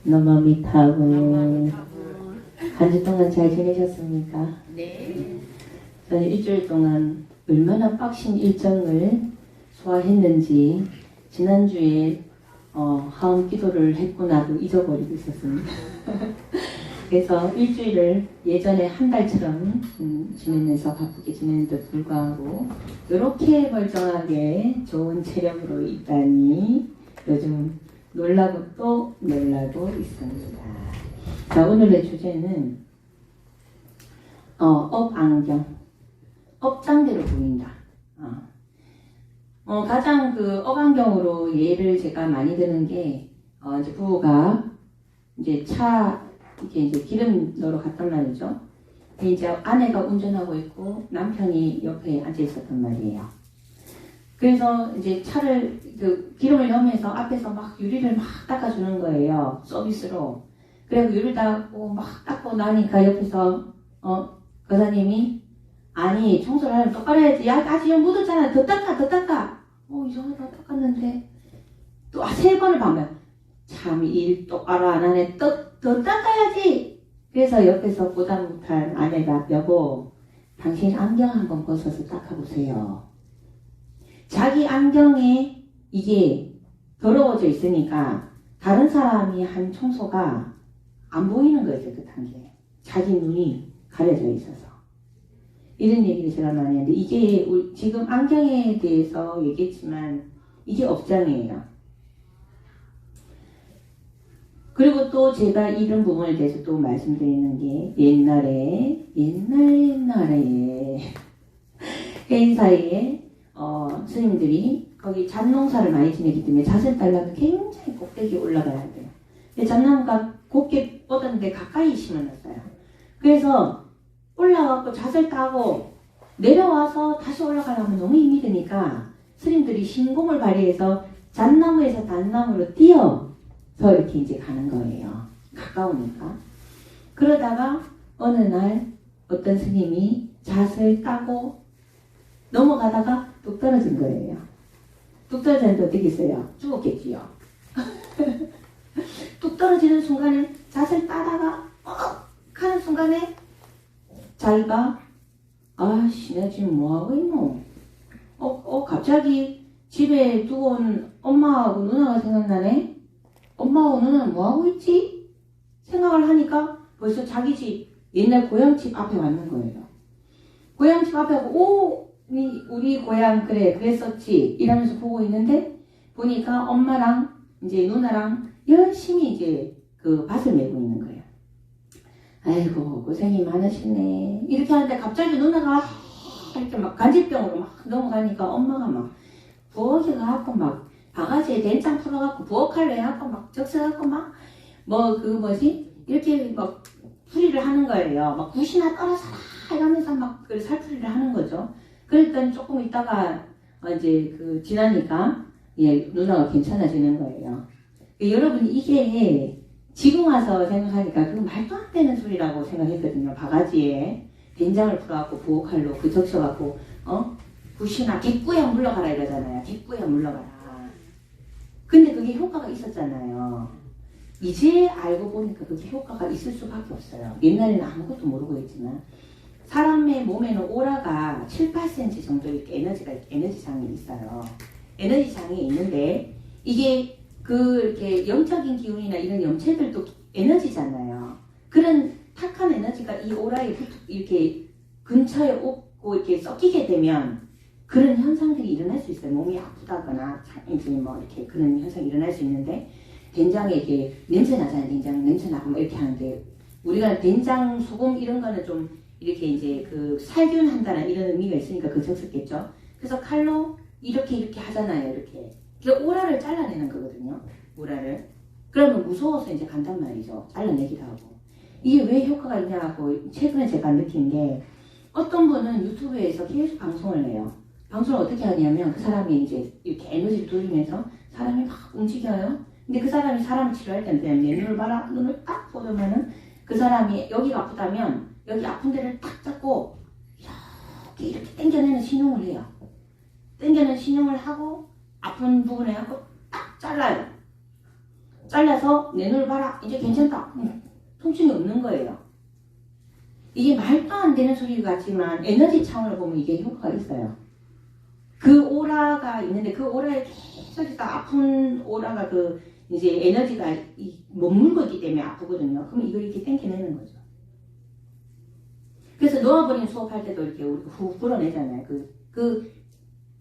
너마미타불. 한 주 동안 잘 지내셨습니까? 네. 저는 일주일 동안 얼마나 빡신 일정을 소화했는지 지난주에 하음 기도를 했구나도 잊어버리고 있었습니다. 그래서 일주일을 예전에 한 달처럼 지내면서 바쁘게 지내는데도 불구하고 이렇게 멀쩡하게 좋은 체력으로 있다니 요즘 놀라고 또 놀라고 있습니다. 자, 오늘의 주제는 업안경, 업장대로 보인다. 가장 그 업안경으로 예를 제가 많이 드는 게 이제 부부가 이제 이제 기름 넣으러 갔단 말이죠. 이제 아내가 운전하고 있고 남편이 옆에 앉아 있었단 말이에요. 그래서 이제 차를 기름을 넣으면서 앞에서 막 유리를 막 닦아주는 거예요. 서비스로. 그래서 유리를 닦고 막 닦고 나니까 옆에서 거사님이 아니 청소를 하면 똑바로 해야지. 야 아직 묻었잖아. 더 닦아. 이상하다 닦았는데 또 3번을 반면 참 일 똑바로 안 하네. 더 닦아야지. 그래서 옆에서 보다 못한 아내가 여보 당신 안경 한번 벗어서 닦아보세요. 자기 안경에 이게 더러워져 있으니까 다른 사람이 한 청소가 안 보이는 거예요. 깨끗한 게. 자기 눈이 가려져 있어서. 이런 얘기를 제가 많이 하는데 이게 지금 안경에 대해서 얘기했지만 이게 업장이에요. 그리고 또 제가 이런 부분에 대해서 또 말씀드리는 게 옛날에 회사에 스님들이 거기 잣농사를 많이 지내기 때문에 잣을 따려면 굉장히 꼭대기에 올라가야 돼요. 근데 잣나무가 곱게 뻗었는데 가까이 심어놨어요. 그래서 올라가고 잣을 따고 내려와서 다시 올라가려면 너무 힘이 드니까 스님들이 신공을 발휘해서 잣나무에서 단나무로 뛰어서 이렇게 이제 가는 거예요. 가까우니까. 그러다가 어느 날 어떤 스님이 잣을 따고 넘어가다가 뚝 떨어진 거예요. 뚝 떨어졌는데 어떻게 했어요? 죽었겠지요. 뚝 떨어지는 순간에 잣을 따다가 하는 순간에 자기가 아씨 내가 지금 뭐하고 있노? 갑자기 집에 두고 온 엄마하고 누나가 생각나네? 엄마하고 누나는 뭐하고 있지? 생각을 하니까 벌써 자기 집 옛날 고향집 앞에 왔는 거예요. 고향집 앞에 하고 우리 고향 그랬었지 이러면서 보고 있는데 보니까 엄마랑 이제 누나랑 열심히 이제 그 밭을 메고 있는 거예요. 아이고 고생이 많으시네 이렇게 하는데 갑자기 누나가 이렇게 막 간질병으로 막 넘어가니까 엄마가 막 부엌에 가갖고 막 바가지에 된장 풀어갖고 부엌칼로 해갖고 막 적셔갖고 막 이렇게 막 풀이를 하는 거예요. 막 굿이나 떨어져라 이러면서 막 그 살풀이를 하는 거죠. 그러니까 조금 있다가 이제 지나니까 누나가 괜찮아지는 거예요. 여러분 이게 지금 와서 생각하니까 그거 말도 안 되는 소리라고 생각했거든요. 바가지에 된장을 풀어갖고 부엌칼로 적셔갖고 굿이나 뒷구에 물러가라 이러잖아요. 뒷구에 물러가라. 근데 그게 효과가 있었잖아요. 이제 알고 보니까 그게 효과가 있을 수밖에 없어요. 옛날에는 아무것도 모르고 했지만 사람의 몸에는 오라가 7, 8cm 정도 이렇게 에너지장이 있어요. 에너지장이 있는데 이게 이렇게 영적인 기운이나 이런 염체들도 에너지잖아요. 그런 탁한 에너지가 이 오라에 이렇게 근처에 오고 이렇게 섞이게 되면 그런 현상들이 일어날 수 있어요. 몸이 아프다거나 이제 이렇게 그런 현상이 일어날 수 있는데 된장에 이렇게 냄새 나잖아요. 된장 냄새 나고 이렇게 하는데 우리가 된장, 소금 이런 거는 좀 이렇게 이제 살균 한다는 이런 의미가 있으니까 적었겠죠. 그래서 칼로 이렇게 하잖아요. 이렇게. 오라를 잘라내는 거거든요. 오라를. 그러면 무서워서 이제 간단 말이죠. 잘라내기도 하고. 이게 왜 효과가 있냐고 최근에 제가 느낀 게 어떤 분은 유튜브에서 계속 방송을 해요. 방송을 어떻게 하냐면 그 사람이 이제 이렇게 에너지를 돌리면서 사람이 막 움직여요. 근데 그 사람이 사람을 치료할 때는 내 눈을 봐라. 눈을 딱 보면은 그 사람이 여기가 아프다면 여기 아픈 데를 딱 잡고 이렇게 당겨내는 신용을 해요. 당겨내는 신용을 하고 아픈 부분에 하고 딱 잘라요. 잘라서 내 눈을 봐라. 이제 괜찮다. 통증이 없는 거예요. 이게 말도 안 되는 소리 같지만 에너지 차원을 보면 이게 효과가 있어요. 그 오라가 있는데 그 오라에 계속 있다 아픈 오라가 그 이제 에너지가 머물고 있기 때문에 아프거든요. 그럼 이걸 이렇게 땡겨내는 거죠. 그래서 놓아버린 수업할 때도 이렇게 후 불어내잖아요. 그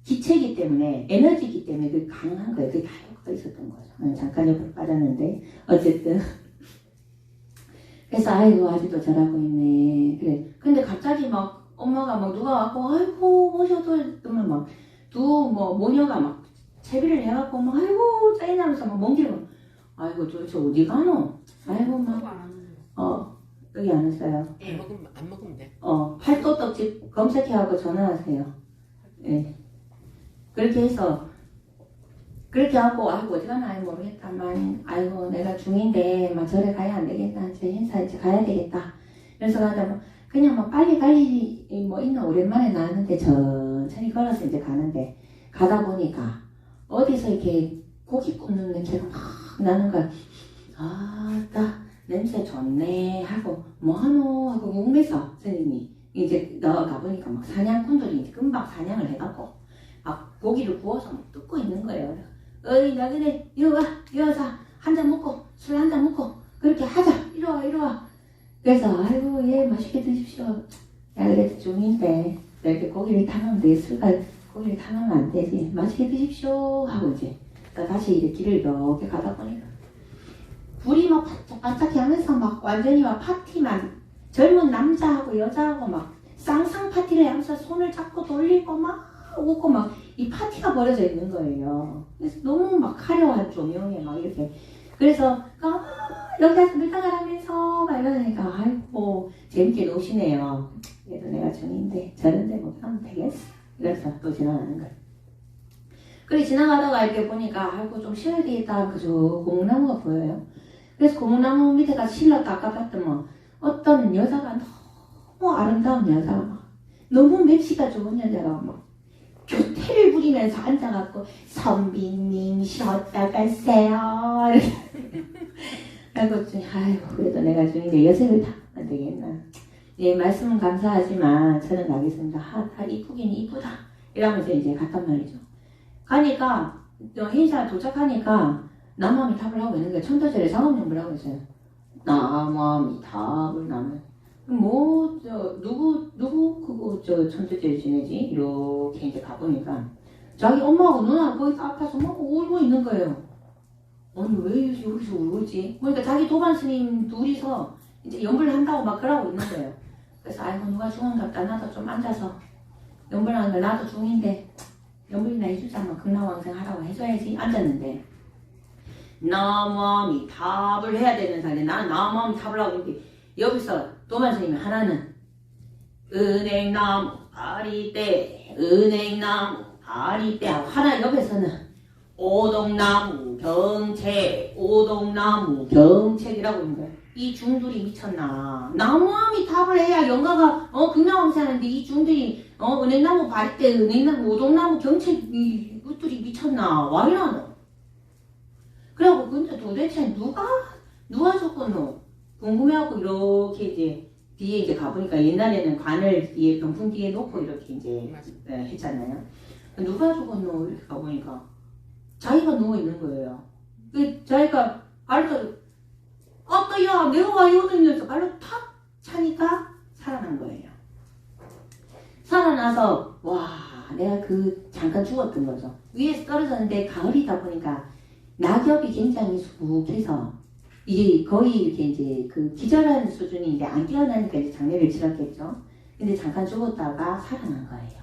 기체이기 때문에 에너지이기 때문에 그게 가능한 거예요. 그게 다 효과가 있었던 거죠. 잠깐 옆으로 빠졌는데 어쨌든 그래서 아이고 아직도 저러고 있네. 그래. 근데 갑자기 막 엄마가 막 누가 와고 아이고 모셔도 그러면 막 두 뭐 모녀가 막 채비를 해갖고 막 아이고 짜증나면서 막 먼 길을 막 아이고 도대체 어디 가노? 아이고 막 여기 안 했어요. 예, 안 먹으면 돼. 팔도떡집 검색해하고 전화하세요. 예. 그렇게 해서 그렇게 하고 아이고 어디 가나 아이 모르겠다만 아이고 내가 중인데 막 절에 가야 안 되겠다. 제 행사 이제 가야 되겠다. 그래서 가다 뭐 그냥 뭐 빨리 뭐 있나 오랜만에 나왔는데 천천히 걸어서 이제 가는데 가다 보니까 어디서 이렇게 고기 굽는 냄새가 막 나는 거야. 아따 냄새 좋네 하고 뭐하노 하고 궁금해서 선생님이 이제 가보니까 막 사냥꾼들이 이제 금방 사냥을 해갖고 막 고기를 구워서 막 뜯고 있는 거예요. 어이 나 그래 이리 와 이리 와서 한 잔 먹고 술 한 잔 먹고 그렇게 하자 이리 와 이리 와. 그래서 아이고 예 맛있게 드십시오. 야 그래도 중인데 이렇게 고기를 탐하면 되게 술과 고기를 탐하면 안 되지. 맛있게 드십시오 하고 이제 다시 이제 길을 이렇게 가다 보니까 불이 막 반짝반짝해 하면서 막 완전히 막 파티만 젊은 남자하고 여자하고 막 쌍쌍 파티를 하면서 손을 잡고 돌리고 막 웃고 막 이 파티가 벌어져 있는 거예요. 그래서 너무 막 화려한 조명에 막 이렇게 그래서 여기 와서 밀당하라면서 막 이러니까 아이고 재밌게 노시네요. 그래도 내가 중인데 저런데 뭐 하면 되겠어. 그래서 또 지나가는 거예요. 그래 지나가다가 이렇게 보니까 아이고 좀 쉬어야 되겠다. 그저 고목나무가 보여요. 그래서 고목나무 밑에 가서 실러 닦아봤더니 어떤 여자가 너무 아름다운 여자가 막 너무 맵시가 좋은 여자가 막 교태를 부리면서 앉아갖고 선비님 쉬었다 가세요. 그래서 아이고 그래도 내가 중인데 여색을 타면 안 되겠나. 예 말씀은 감사하지만 저는 가겠습니다. 다 이쁘긴 이쁘다. 이러면서 이제 갔단 말이죠. 가니까 행사 도착하니까 남아미탑을 하고 있는 거예요. 천도제를 상업용을 하고 있어요. 남아미탑을 나면 누구 그거 천도제 지내지? 이렇게 이제 가보니까 자기 엄마하고 누나가 거기서 앞에서 막 울고 있는 거예요. 아니 왜 여기서 울고 있지? 그러니까 자기 도반 스님 둘이서 이제 연불을 한다고 막 그러고 있는 거예요. 그래서 아이고 누가 중한갑다 나도 좀 앉아서 연불하는 거 나도 중인데 연불이나 해주자면 극락왕생 하라고 해줘야지 앉았는데 남아미탑을 해야 되는 사람이 나는 남아미탑을 하고 이렇게 여기서 도반 스님이 하나는 은행나무 파리떼 은행나무 파리떼 하고 하나 옆에서는 오동나무 경책이라고 있는 거야. 이 중들이 미쳤나. 나무아미탑을 해야 영가가 극락왕생하는데 이 중들이 은행나무 바리떼 은행나무 오동나무 경책 이것들이 미쳤나. 와 이러노. 그래갖고 근데 도대체 누가 줬겠노 궁금해갖고 이렇게 이제 뒤에 이제 가보니까 옛날에는 관을 뒤에 병풍 뒤에 놓고 이렇게 이제 했잖아요. 누가 줬겠노 이렇게 가보니까 자기가 누워있는 거예요. 자기가 발을 아까야 내가 와 이러면서 발로 탁 차니까 살아난 거예요. 살아나서 와 내가 잠깐 죽었던 거죠. 위에서 떨어졌는데 가을이다 보니까 낙엽이 굉장히 수북해서 이게 거의 이렇게 이제 기절하는 수준인데 안 깨어나니까 이제 장례를 치렀겠죠. 근데 잠깐 죽었다가 살아난 거예요.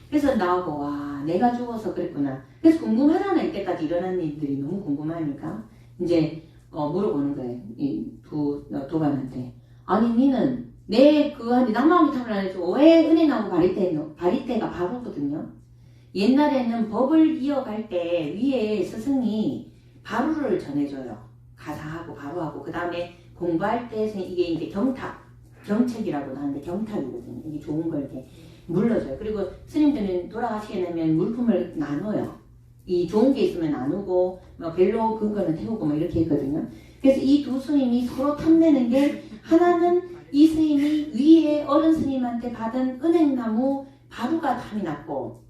그래서 나오고 와 내가 죽어서 그랬구나. 그래서 궁금하잖아. 이때까지 일어난 일들이 너무 궁금하니까 이제 물어보는 거예요. 이 도반한테 아니 니는 내 그한테 남아미탑을 안 해줘. 왜 은혜나무 바리떼가 바로거든요. 옛날에는 법을 이어갈 때 위에 스승이 바루를 전해줘요. 가사하고 바루하고 그 다음에 공부할 때 이게 이제 경책이라고 하는데 경탁이거든요. 이게 좋은 걸 이렇게 물러줘요. 그리고 스님들은 돌아가시게 되면 물품을 나눠요. 이 좋은 게 있으면 나누고 뭐 별로 그런 거는 태우고 뭐 이렇게 했거든요. 그래서 이 두 스님이 서로 탐내는 게 하나는 이 스님이 위에 어른 스님한테 받은 은행나무 바루가 탐이 났고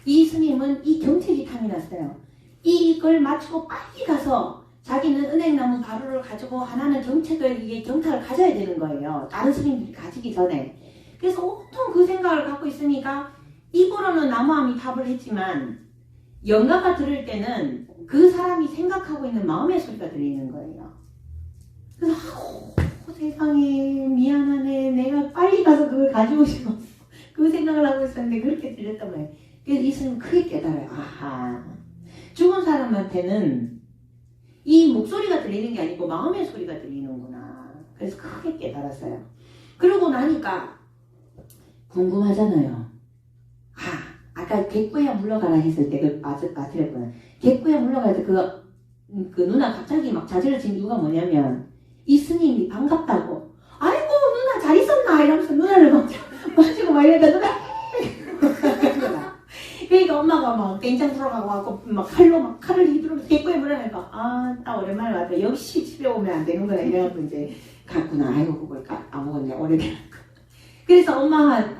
이 스님은 이 경책이 탐이 났어요. 이걸 마치고 빨리 가서 자기는 은행나무 바루를 가지고 하나는 경책을 이게 경탁을 가져야 되는 거예요. 다른 스님들이 가지기 전에. 그래서 온통 그 생각을 갖고 있으니까 입으로는 나무아미탑을 했지만 영가가 들을 때는 그 사람이 생각하고 있는 마음의 소리가 들리는 거예요. 그래서 세상에 미안하네. 내가 빨리 가서 그걸 가지고 싶었어. 그 생각을 하고 있었는데 그렇게 들렸단 말이에요. 그래서 이 스님은 크게 깨달아요. 아하. 죽은 사람한테는 이 목소리가 들리는 게 아니고 마음의 소리가 들리는구나. 그래서 크게 깨달았어요. 그러고 나니까 궁금하잖아요. 아까 객구야 물러가라 했을 때 그 빠뜨렸구나. 객구야 물러갈 때 그 누나 갑자기 막 자지를 친 이유가 뭐냐면 이 스님이 반갑다고 아이고 누나 잘 있었나 이러면서 누나를 마시고 막 이러니까 누나 그러니까 엄마가 막 땡장 들어가고 막 칼을 휘두르면서 객구야 물러가니까 나 오랜만에 왔다. 역시 집에 오면 안 되는구나 이래갖고 이제 갔구나. 아이고 그걸 안 먹었네 오래돼갖고. 그래서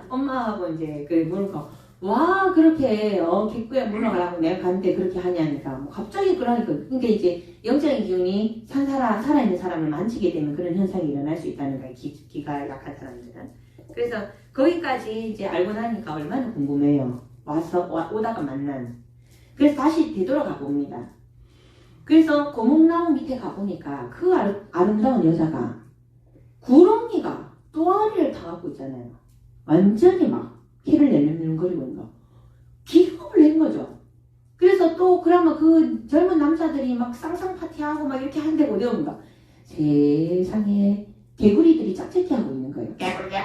엄마하고 이제 그 물고 와 그렇게 객구에 물러가라고 내가 갔는데 그렇게 하냐니까 뭐 갑자기 그러니까 이제 영적인 기운이 살아있는 사람을 만지게 되면 그런 현상이 일어날 수 있다는 거예요. 기가 약한 사람들은. 그래서 거기까지 이제 알고 나니까 얼마나 궁금해요. 오다가 만난. 그래서 다시 되돌아가 봅니다. 그래서 고목나무 밑에 가보니까 그 아름다운 여자가 구렁이가 또아리를 타갖고 있잖아요. 완전히 막 키를 내밀거리고 있는 거. 기겁을 낸 거죠. 그래서 또 그러면 그 젊은 남자들이 막 쌍쌍 파티하고 막 이렇게 하는데 어디 옵니까? 세상에 개구리들이 짝짓기 하고 있는 거예요. 개구리.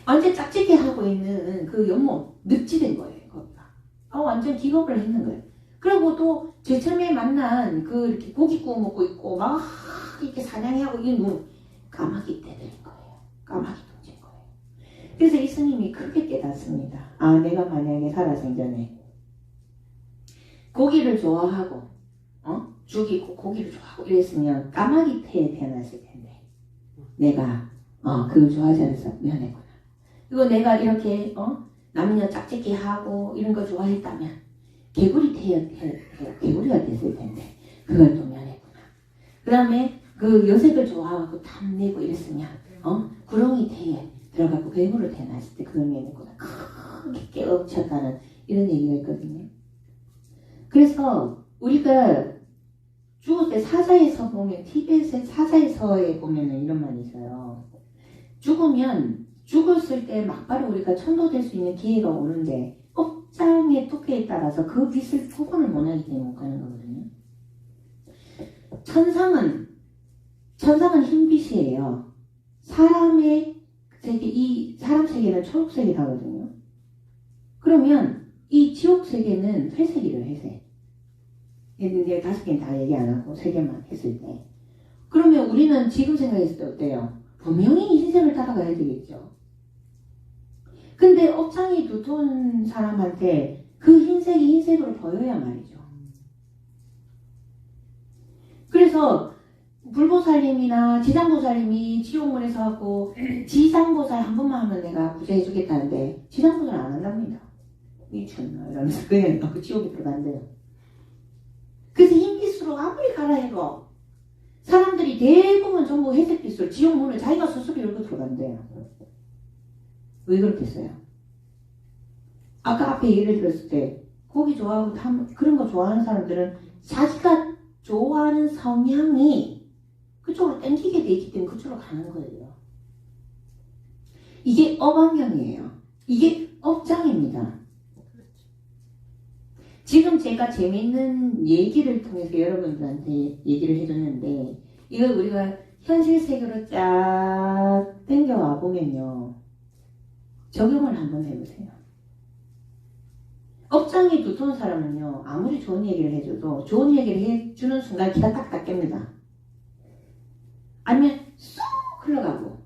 완전 짝짓기 하고 있는 그 연못 늪지된 거예요. 거기가. 완전 기겁을 했는 거예요. 그리고 또 제일 처음에 만난 그 이렇게 고기 구워 먹고 있고 막 이렇게 사냥하고 이게 뭐 까마귀 떼들인 거예요. 까마귀 동진 거예요. 그래서 이 스님이 크게 깨닫습니다. 내가 만약에 살아생전에 고기를 좋아하고 죽이고 고기를 좋아하고 이랬으면 까마귀 태에 태어났을 텐데 내가 그걸 좋아하지 않아서 미안했구나. 그리고 내가 이렇게 남녀 짝짓기 하고 이런 거 좋아했다면 개구리 개구리가 됐을 텐데 그걸 또 미안했구나. 그 다음에 그 여색을 좋아하고 탐내고 이랬으면 구렁이 태에 들어가고 괴물로 태어났을 때 그걸 미안했구나. 크게 깨우쳤다는 이런 얘기가 있거든요. 그래서 우리가 죽을 때 사자에서 보면 TBS의 사자에서에 보면은 이런 말이 있어요. 죽으면 죽었을 때 막바로 우리가 천도될 수 있는 기회가 오는데 업장의 두께에 따라서 그 빛을 복원을 못하기 때문에 못 가는 거거든요. 천상은 흰빛이에요. 사람의 세계, 이 사람 세계는 초록색이라거든요. 그러면 이 지옥 세계는 회색이래요, 회색. 이제 5개는 다 얘기 안 하고 3개만 했을 때. 그러면 우리는 지금 생각했을 때 어때요? 분명히 흰색을 따라가야 되겠죠. 근데 업장이 두터운 사람한테 그 흰색이 흰색으로 보여야 말이죠. 그래서 불보살님이나 지장보살님이 지옥문에서 하고 지장보살 한 번만 하면 내가 구제해주겠다는데 지장보살 안 한답니다. 미쳤나 이러면서 그냥 그 지옥에 들어간대요. 그래서 흰빛으로 아무리 가라 해도 사람들이 대부분 전부 회색빛으로 지옥문을 자기가 스스로 열고 들어간대요. 왜 그렇겠어요? 아까 앞에 예를 들었을 때 고기 좋아하고 그런 거 좋아하는 사람들은 자기가 좋아하는 성향이 그쪽으로 땡기게 돼 있기 때문에 그쪽으로 가는 거예요. 이게 업안경이에요. 이게 업장입니다. 지금 제가 재미있는 얘기를 통해서 여러분들한테 얘기를 해줬는데 이걸 우리가 현실 세계로 쫙 땡겨와 보면요. 적용을 한번 해보세요. 업장이 두터운 사람은요. 아무리 좋은 얘기를 해줘도 좋은 얘기를 해주는 순간 기가 딱 닦입니다. 아니면 쏙 흘러가고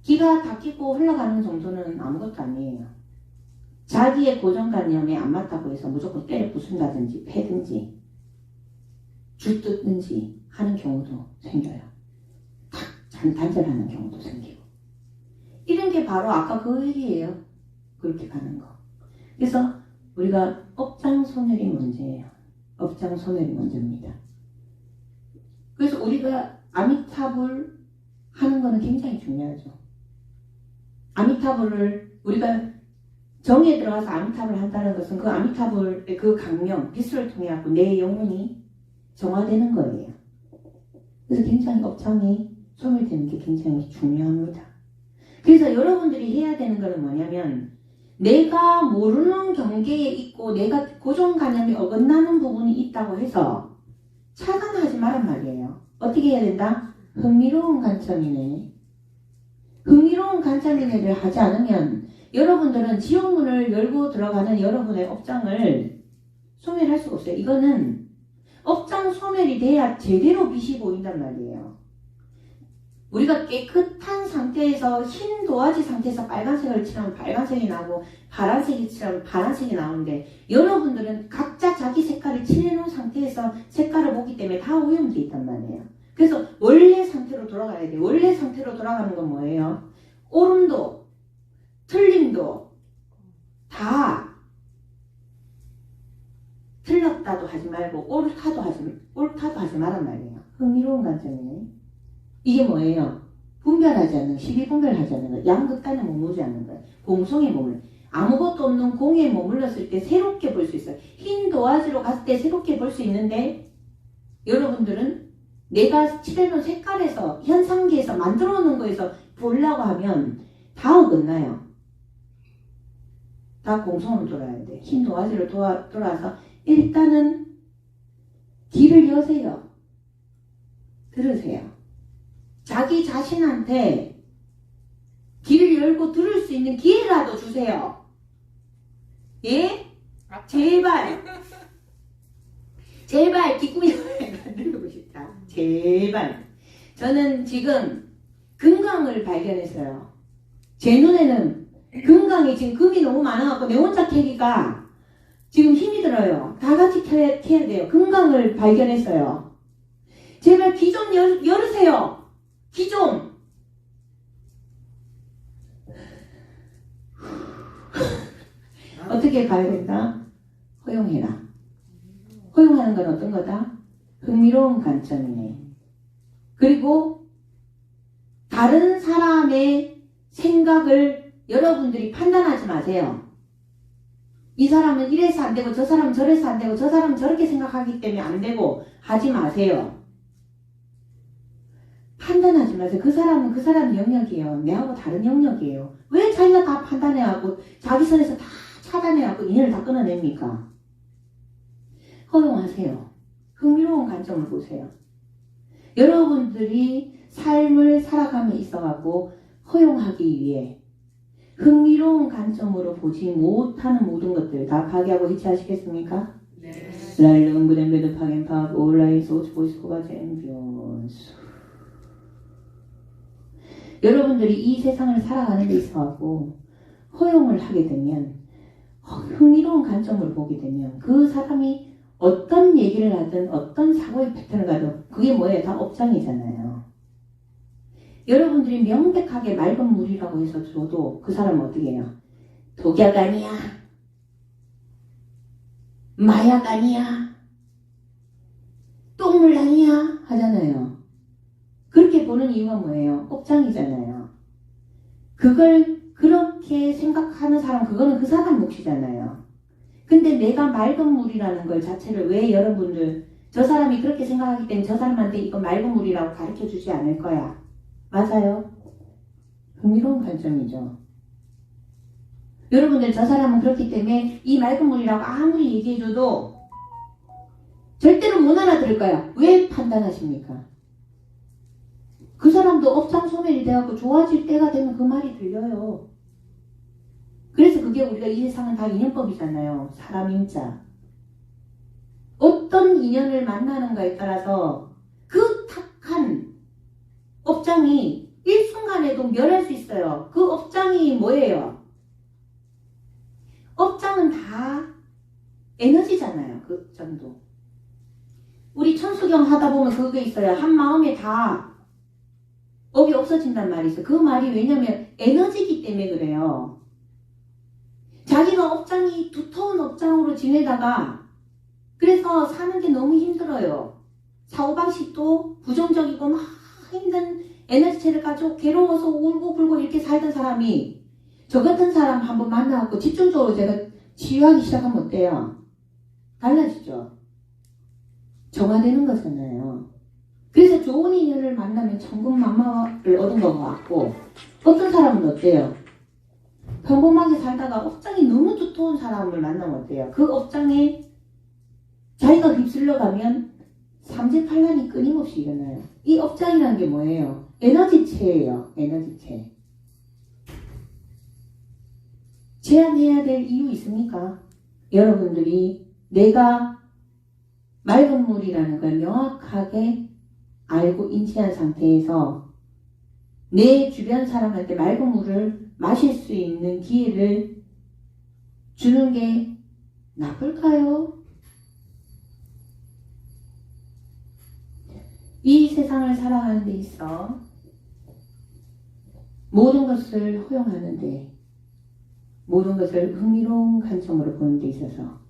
기가 닦이고 흘러가는 정도는 아무것도 아니에요. 자기의 고정관념에 안 맞다고 해서 무조건 때려 부순다든지 패든지 줄 뜯든지 하는 경우도 생겨요. 단절하는 경우도 생기고. 이런 게 바로 아까 그 얘기예요. 그렇게 가는 거. 그래서 우리가 업장소멸이 문제예요. 업장소멸이 문제입니다. 그래서 우리가 아미타불 하는 거는 굉장히 중요하죠. 아미타불을 우리가 정에 들어가서 아미타불을 한다는 것은 그 아미타불의 그 강명, 빛을 통해 내 영혼이 정화되는 거예요. 그래서 굉장히 업장이 소멸되는 게 굉장히 중요합니다. 그래서 여러분들이 해야 되는 것은 뭐냐면 내가 모르는 경계에 있고 내가 고정관념이 어긋나는 부분이 있다고 해서 차단하지 말란 말이에요. 어떻게 해야 된다? 흥미로운 관점이네. 흥미로운 관점이네를 하지 않으면 여러분들은 지옥문을 열고 들어가는 여러분의 업장을 소멸할 수가 없어요. 이거는 업장 소멸이 돼야 제대로 빛이 보인단 말이에요. 우리가 깨끗한 상태에서 흰 도화지 상태에서 빨간색을 칠하면 빨간색이 나고 파란색이 칠하면 파란색이 나오는데 여러분들은 각자 자기 색깔을 칠해놓은 상태에서 색깔을 보기 때문에 다 오염돼 있단 말이에요. 그래서 원래 상태로 돌아가야 돼요. 원래 상태로 돌아가는 건 뭐예요? 옳음도 틀림도 다 틀렸다도 하지 말고 옳다도 하지 말란 말이에요. 흥미로운 관점이네. 이게 뭐예요? 분별하지 않는, 시비분별하지 않는 거, 양극단에 머무르지 않는 거예요. 공성에 머물러. 아무것도 없는 공에 머물렀을 때 새롭게 볼 수 있어요. 흰 도화지로 갔을 때 새롭게 볼 수 있는데 여러분들은 내가 칠해놓은 색깔에서 현상계에서 만들어 놓은 거에서 보려고 하면 다 어긋나요. 다 공성으로 돌아야 돼. 흰 도화지로 돌아서 일단은 귀를 여세요. 들으세요. 자기 자신한테 귀를 열고 들을 수 있는 기회라도 주세요. 예? 제발. 제발 귓구녕을 만들고 싶다. 제발. 저는 지금 금강을 발견했어요. 제 눈에는 금강이 지금 금이 너무 많아갖고 내 혼자 캐기가 지금 힘이 들어요. 다 같이 캐야 돼요. 금강을 발견했어요. 제발 귀 좀 열으세요. 귀 좀. 어떻게 가야 된다? 허용해라. 허용하는 건 어떤 거다? 흥미로운 관점이네. 그리고 다른 사람의 생각을 여러분들이 판단하지 마세요. 이 사람은 이래서 안 되고 저 사람은 저래서 안 되고 저 사람은 저렇게 생각하기 때문에 안 되고 하지 마세요. 판단하지 마세요. 그 사람은 그 사람 영역이에요. 내하고 다른 영역이에요. 왜 자기가 다 판단해갖고 자기 선에서 다 차단해갖고 인연을 다 끊어냅니까? 허용하세요. 흥미로운 관점을 보세요. 여러분들이 삶을 살아감에 있어갖고 허용하기 위해 흥미로운 관점으로 보지 못하는 모든 것들 다 파괴하고 해체하시겠습니까? 네. 랄름 그램베드 파겐파 온라인 소스 보이스코가 챔피언스. 여러분들이 이 세상을 살아가는 데 있어갖고 허용을 하게 되면 흥미로운 관점을 보게 되면 그 사람이 어떤 얘기를 하든 어떤 사고의 패턴을 가도 그게 뭐예요? 다 업장이잖아요. 여러분들이 명백하게 맑은 물이라고 해서 줘도 그 사람은 어떻게 해요? 독약 아니야. 마약 아니야. 똥물 아니야. 하잖아요. 그렇게 보는 이유가 뭐예요? 업장이잖아요. 그걸 그렇게 생각하는 사람, 그거는 그 사람 몫이잖아요. 근데 내가 맑은 물이라는 걸 자체를 왜 여러분들, 저 사람이 그렇게 생각하기 때문에 저 사람한테 이거 맑은 물이라고 가르쳐 주지 않을 거야. 맞아요. 흥미로운 관점이죠. 여러분들 저 사람은 그렇기 때문에 이 맑은 물이라고 아무리 얘기해줘도 절대로 못 알아들을 거야. 왜 판단하십니까? 그 사람도 업장 소멸이 돼갖고 좋아질 때가 되면 그 말이 들려요. 그래서 그게 우리가 이 세상은 다 인연법이잖아요. 사람 인자. 어떤 인연을 만나는가에 따라서 그 탁한 업장이 일순간에도 멸할 수 있어요. 그 업장이 뭐예요? 업장은 다 에너지잖아요. 그 업장도. 우리 천수경 하다 보면 그게 있어요. 한 마음에 다 업이 없어진단 말이 있어요. 그 말이 왜냐면 에너지이기 때문에 그래요. 자기가 업장이 두터운 업장으로 지내다가 그래서 사는 게 너무 힘들어요. 사고방식도 부정적이고 막 힘든 에너지체를 가지고 괴로워서 울고 불고 이렇게 살던 사람이 저 같은 사람 한번 만나갖고 집중적으로 제가 치유하기 시작하면 어때요? 달라지죠. 정화되는 거잖아요. 그래서 좋은 인연을 만나면 천군만마를 얻은 것 같고 어떤 사람은 어때요? 평범하게 살다가 업장이 너무 두터운 사람을 만나면 어때요? 그 업장에 자기가 휩쓸려 가면 삼재팔란이 끊임없이 일어나요. 이 업장이라는 게 뭐예요? 에너지체예요. 에너지체. 제한해야 될 이유 있습니까? 여러분들이 내가 맑은 물이라는 걸 명확하게 알고 인지한 상태에서 내 주변 사람한테 맑은 물을 마실 수 있는 기회를 주는 게 나쁠까요? 이 세상을 살아가는 데 있어 모든 것을 허용하는데 모든 것을 흥미로운 관점으로 보는 데 있어서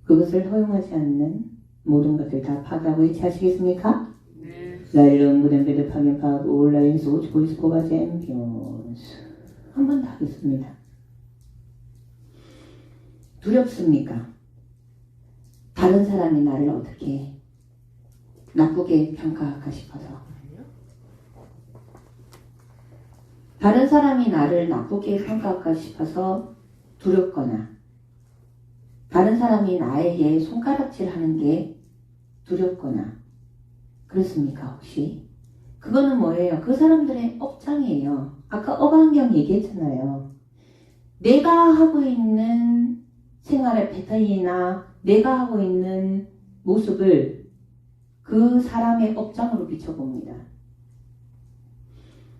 그것을 허용하지 않는 모든 것을 다 파괴하고 해체하시겠습니까? 네. 라일런 무덤베드 파견파고 온라인 소치 보이스코가 잼피온스 한 번 더 하겠습니다. 두렵습니까? 다른 사람이 나를 어떻게 나쁘게 평가할까 싶어서 다른 사람이 나를 나쁘게 평가할까 싶어서 두렵거나 다른 사람이 나에게 손가락질하는 게 두렵거나 그렇습니까 혹시? 그거는 뭐예요? 그 사람들의 업장이에요. 아까 업안경 얘기했잖아요. 내가 하고 있는 생활의 패턴이나 내가 하고 있는 모습을 그 사람의 업장으로 비춰봅니다.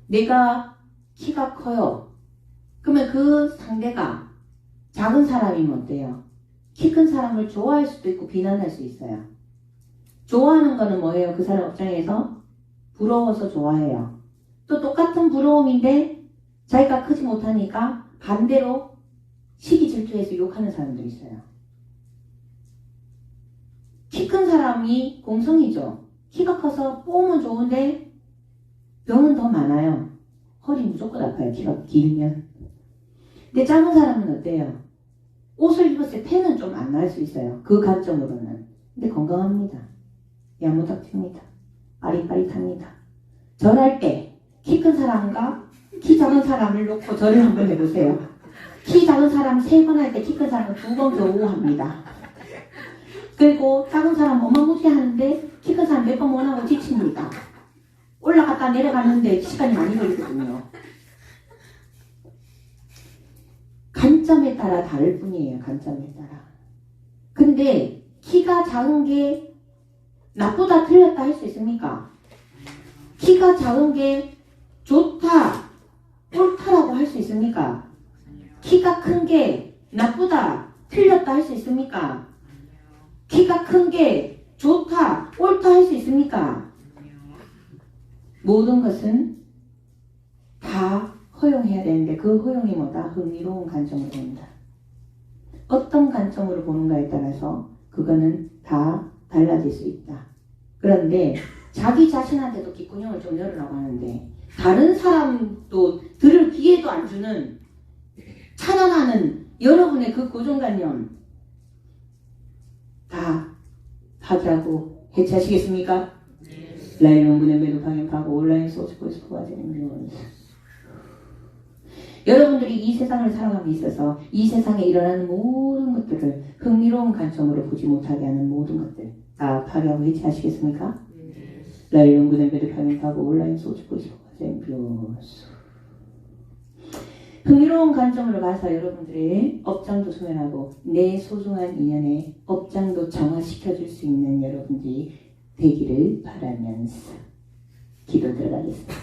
내가 키가 커요. 그러면 그 상대가 작은 사람이면 어때요? 키 큰 사람을 좋아할 수도 있고 비난할 수 있어요. 좋아하는 거는 뭐예요? 그 사람 업장에서 부러워서 좋아해요. 또 똑같은 부러움인데 자기가 크지 못하니까 반대로 시기 질투해서 욕하는 사람도 있어요. 키 큰 사람이 공성이죠. 키가 커서 뽀면 좋은데 병은 더 많아요. 허리 무조건 아파요. 키가 길면. 근데 작은 사람은 어때요? 옷을 입었을 때 태는 좀 안 날 수 있어요. 그 관점으로는. 근데 건강합니다. 야무닥칩니다. 아릿바릿합니다. 절할 때 키 큰 사람과 키 작은 사람을 놓고 절을 한번 해보세요. 키 작은 사람 3번 할 때 키 큰 사람은 2번 겨우 합니다. 그리고 작은 사람 어마무시 하는데 키 큰 사람 몇 번 원하고 지칩니다. 올라갔다 내려가는데 시간이 많이 걸리거든요. 관점에 따라 다를 뿐이에요. 관점에 따라. 근데 키가 작은 게 나쁘다 틀렸다 할 수 있습니까? 키가 작은 게 좋다 옳다라고 할 수 있습니까? 키가 큰 게 나쁘다 틀렸다 할 수 있습니까? 키가 큰 게 좋다 옳다 할 수 있습니까? 모든 것은 다 허용해야 되는데 그 허용이 뭐다? 흥미로운 관점으로 본다. 어떤 관점으로 보는가에 따라서 그거는 다 달라질 수 있다. 그런데 자기 자신한테도 귓구녕을 좀 열으라고 하는데 다른 사람도 들을 기회도 안 주는 차단하는 여러분의 그 고정관념 다 파괴하고 해체하시겠습니까? 라이온 문의 매도 방향하고 온라인 소스 보이스코가 되는 여러분들이 이 세상을 살아감에 있어서 이 세상에 일어나는 모든 것들을 흥미로운 관점으로 보지 못하게 하는 모든 것들 다 파괴하고 해체하시겠습니까? 라이온 문의 매도 방향하고 온라인 소스 보이스코가 되는 흥미로운 관점으로 봐서 여러분들의 업장도 소멸하고 내 소중한 인연의 업장도 정화시켜줄 수 있는 여러분들이 되기를 바라면서 기도 들어가겠습니다.